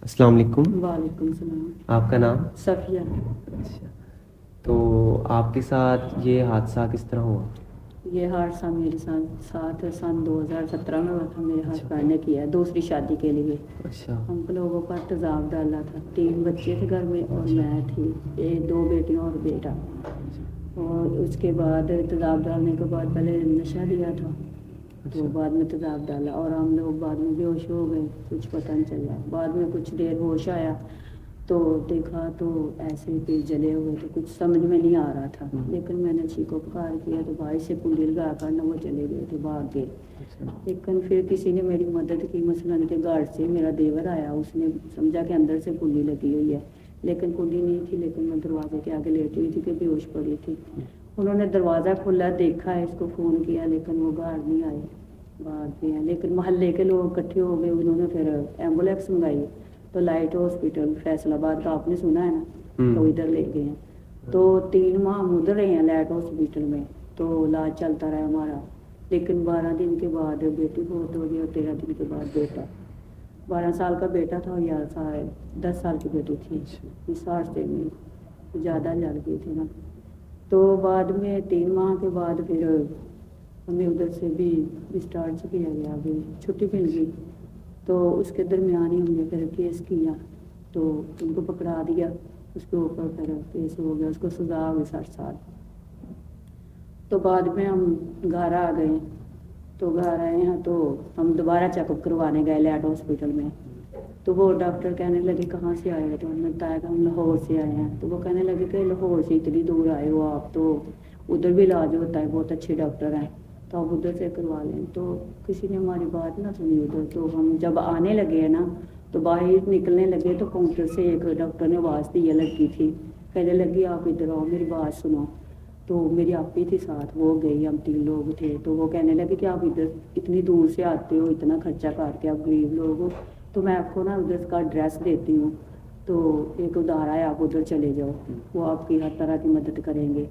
السلام علیکم. وعلیکم السلام. آپ کا نام؟ صفیہ. اچھا, تو آپ کے ساتھ یہ حادثہ کس طرح ہوا؟ یہ حادثہ میرے ساتھ سن 2017 میں ہوا تھا. میرے ہسبینڈ نے کیا دوسری شادی کے لیے. اچھا. ہم لوگوں پر تیزاب ڈالا تھا. 3 بچے تھے گھر میں اور میں تھی, 2 بیٹیاں اور بیٹا. اور اس کے بعد تیزاب ڈالنے کے بعد پہلے نشہ دیا تھا, تو بعد میں تیزاب ڈالا اور ہم لوگ بعد میں بے ہوش ہو گئے. کچھ پتہ نہیں چلا. بعد میں کچھ دیر ہوش آیا تو دیکھا تو ایسے پھر جلے ہوئے تھے. کچھ سمجھ میں نہیں آ رہا تھا, لیکن میں نے چیخو پکار کیا تو بھائی سے کنڈی لگا کر نہ وہ چلے گئے تھے, بھاگ گئے. لیکن پھر کسی نے میری مدد کی. مثلاً کے گارڈ سے میرا دیور آیا, اس نے سمجھا کہ اندر سے کنڈی لگی ہوئی ہے, لیکن کنڈی نہیں تھی. لیکن میں دروازے کے آگے لیٹی ہوئی تھی کہ بے ہوش پڑی تھی. انہوں نے دروازہ کھلا دیکھا ہے, اس کو فون کیا, لیکن وہ گارڈ نہیں آئے, بھاگ گئے ہیں. لیکن محلے کے لوگ اکٹھے ہو گئے, انہوں نے پھر ایمبولینس منگائی تو لائٹ ہاسپٹل فیصل آباد کا آپ نے سنا ہے نا, تو ادھر لے گئے ہیں. تو 3 ماہ ہم ادھر رہے ہیں لائٹ ہاسپٹل میں, تو علاج چلتا رہا ہمارا. لیکن 12 دن کے بعد بیٹی فوت ہو گئی اور 13 دن کے بعد بیٹا. 12 سال کا بیٹا تھا اور 10 سال کی بیٹی تھی. اس حادثے میں زیادہ لڑ گئی تھی نا. تو بعد میں 3 ماہ کے بعد پھر ہمیں ادھر سے بھی ڈسچارج کیا گیا, ابھی چھٹی مل گئی. تو اس کے درمیان ہی ہم نے پھر کیس کیا, تو ان کو پکڑا دیا. اس کے اوپر پھر کیس ہو گیا, اس کو سزا ہو گئی 60 سال. تو بعد میں ہم گھر آ گئے. تو گھر آئے ہیں تو ہم دوبارہ چیک اپ کروانے گئے لائٹ ہاسپٹل میں. تو وہ ڈاکٹر کہنے لگے کہاں سے آئے ہو, تو ہم نے بتایا کہ ہم لاہور سے آئے ہیں. تو وہ کہنے لگے کہ لاہور سے اتنی دور آئے ہو آپ, تو ادھر بھی علاج ہوتا ہے, بہت اچھے ڈاکٹر ہیں, تو آپ ادھر سے کروا لیں. تو کسی نے ہماری بات نہ سنی ادھر. تو ہم جب آنے لگے ہیں نا, تو باہر نکلنے لگے تو کاؤنٹر سے ایک ڈاکٹر نے آواز دی, لڑکی تھی, کہنے لگی آپ ادھر آؤ, میری بات سنو. تو میری آپی تھی ساتھ, وہ گئی, ہم 3 لوگ تھے. تو وہ کہنے لگے کہ آپ ادھر اتنی دور سے آتے ہو, اتنا خرچہ کر کے, آپ غریب لوگ ہو, تو میں آپ کو نا ادھر کا ایڈریس دیتی ہوں. تو ایک ادارہ ہے, آپ ادھر چلے جاؤ, وہ آپ کی ہر طرح کی مدد کریں گے.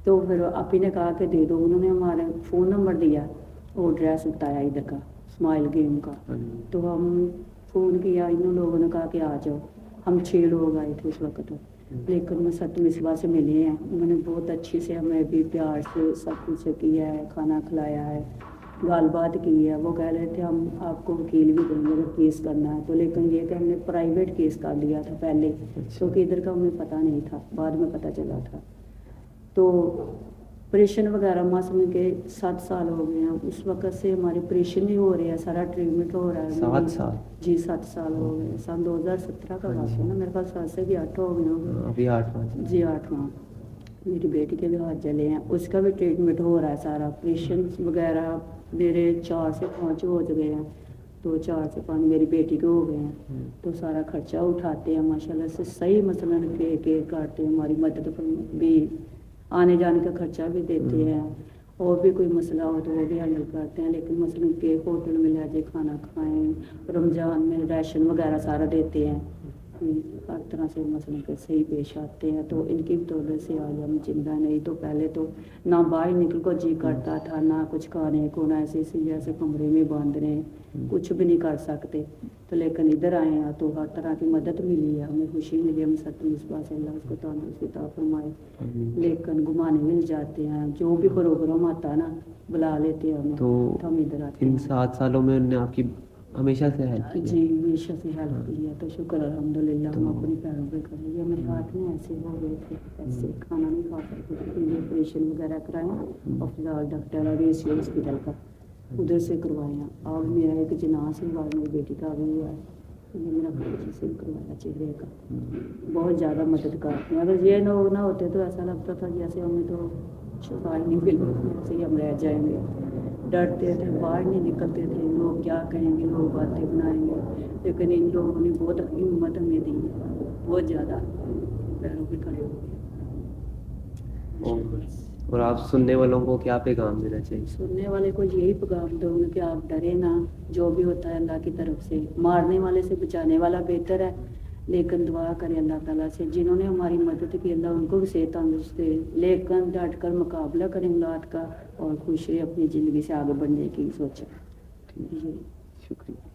تو پھر آپی نے کہا کہ دے دو. انہوں نے ہمارا فون نمبر دیا, وہ ایڈریس بتایا ادھر کا, اسمائل گیم کا. تو ہم فون کیا, انہوں لوگوں نے کہا کہ آ جاؤ. ہم 6 لوگ آئے تھے اس وقت. لیکن میں ست مصباح سے ملے ہیں, انہوں نے بہت اچھی سے ہمیں بھی پیار سے سب کچھ کیا ہے, کھانا کھلایا ہے, گال بات کی ہے. وہ کہہ رہے تھے ہم آپ کو وکیل بھی دیں گے اگر کیس کرنا ہے تو, لیکن یہ کہ ہم نے پرائیویٹ کیس کر لیا تھا پہلے, کیونکہ ادھر کا ہمیں پتہ نہیں تھا, بعد میں پتہ چلا تھا. تو آپریشن وغیرہ مثلاً کے 7 سال ہو گئے ہیں. اس وقت سے ہمارے آپریشن بھی ہو رہے ہیں, سارا ٹریٹمنٹ ہو رہا ہے. 7 سال؟ جی 7 سال ہو گئے. سن 2017 کا بات ہے نا, میرے پاس 7 سے بھی 8 ہو گئے ہوں گے. ابھی 8واں؟ جی 8واں. میری بیٹی کے بھی ہاتھ جلے ہیں, اس کا بھی ٹریٹمنٹ ہو رہا ہے سارا. آپریشن وغیرہ میرے 4 سے 5 ہو گئے ہیں, تو 4 سے 5 میری بیٹی کے ہو گئے ہیں. تو سارا خرچہ اٹھاتے ہیں ماشاء اللہ سے, صحیح مثلاً کے کاٹتے ہیں, ہماری مدد بھی, آنے جانے کا خرچہ بھی دیتے ہیں, اور بھی کوئی مسئلہ ہو تو وہ بھی ہینڈل کرتے ہیں. لیکن مثلاً کہ ہوٹل میں لے جائے کھانا کھائیں, رمضان میں راشن وغیرہ سارا دیتے ہیں, ہر طرح سے مثلاً کہ صحیح پیش آتے ہیں. تو ان کی بدولت سے آج ہم زندہ. نہیں تو پہلے تو نہ باہر نکل کو جی کرتا تھا, نہ کچھ کھانے کو, نہ ایسے جیسے کمرے میں باندھ رہے ہیں, کچھ بھی نہیں کر سکتے. تو لیکن ادھر آئے ہیں تو ہر طرح کی مدد ملی ہے, ہمیں خوشی ملی. ہم ست مصباح سے اللہ اس کو تندرستی عطا فرمائے. لیکن گھمانے مل جاتے ہیں, جو بھی پروگرام آتا ہے نا بلا لیتے ہیں ہمیں, تو ہم ادھر آتے ہیں. ان 7 سالوں میں انہوں نے آپ کی ہمیشہ سے ہیلپ کی؟ جی ہمیشہ سے ہیلپ کی ہے, تو شکر الحمدللہ. ہم اپنی پیروں پہ کر لیا. میرے ہاتھ میں ایسے ہو گئے تھے, ایسے کھانا نہیں کھا سکتے تھے. آپریشن وغیرہ کرائے افضال ڈاکٹر اور اے سی ہاسپٹل کا, ادھر سے کروایا. اب میرا ایک جناح سے بعد میری بیٹی کا بھی ہوا ہے, یہ میرا بچے سے کروایا چہرے کا. بہت زیادہ مدد کرتے ہیں. اگر یہ لوگ نہ ہوتے تو ایسا لگتا تھا جیسے ہمیں تو شفا ہی نہیں مل رہی, ایسے ہی ہم رہ جائیں گے. ڈرتے تھے, باہر نہیں نکلتے تھے, لوگ کیا کہیں گے, لوگ باتیں بنائیں گے. لیکن ان لوگوں نے بہت ہمت ہمیں دی, بہت زیادہ پیروں پہ کھڑے ہو گئے. اور آپ سننے والوں کو کیا پیغام دینا چاہیے؟ سننے والے کو یہی پیغام دوں گے کہ آپ ڈرے نہ, جو بھی ہوتا ہے اللہ کی طرف سے. مارنے والے سے بچانے والا بہتر ہے, لیکن دعا کریں اللہ تعالیٰ سے, جنہوں نے ہماری مدد کی اللہ ان کو بھی صحت تندرست دے. لیکن ڈٹ کر مقابلہ کریں اولاد کا, اور خوش رہے, اپنی زندگی سے آگے بڑھنے کی سوچیں. شکریہ.